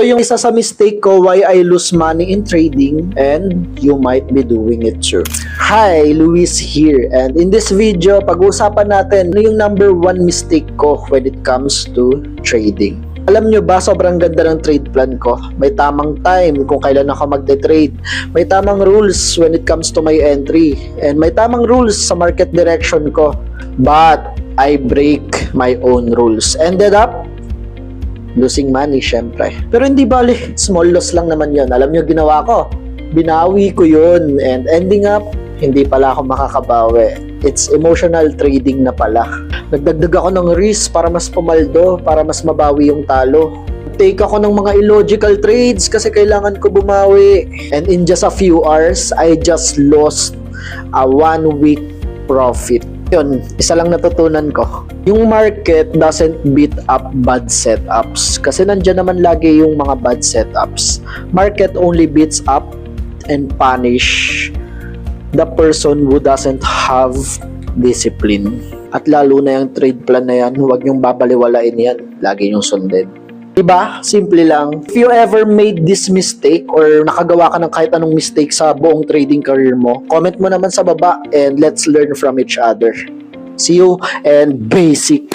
Ito yung isa sa mistake ko why I lose money in trading, and you might be doing it too. Hi, Luis here, and in this video, pag-uusapan natin ano yung number 1 mistake ko when it comes to trading. Alam nyo ba, sobrang ganda ng trade plan ko. May tamang time kung kailan ako magte-trade. May tamang rules when it comes to my entry. And may tamang rules sa market direction ko. But I break my own rules. Ended up losing money, syempre. Pero hindi bali, small loss lang naman yon. Alam nyo, ginawa ko. Binawi ko yun. And ending up, hindi pala ako makakabawi. It's emotional trading na pala. Nagdagdag ako ng risk para mas pumaldo, para mas mabawi yung talo. Take ako ng mga illogical trades kasi kailangan ko bumawi. And in just a few hours, I just lost a 1 week profit. Yun, isa lang natutunan ko. Yung market doesn't beat up bad setups. Kasi nandyan naman lagi yung mga bad setups. Market only beats up and punish the person who doesn't have discipline. At lalo na yung trade plan na yan, huwag yung babaliwalain yan. Lagi yung sundin. Diba? Simple lang. If you ever made this mistake or nakagawa ka ng kahit anong mistake sa buong trading career mo, comment mo naman sa baba and let's learn from each other. See you and basic!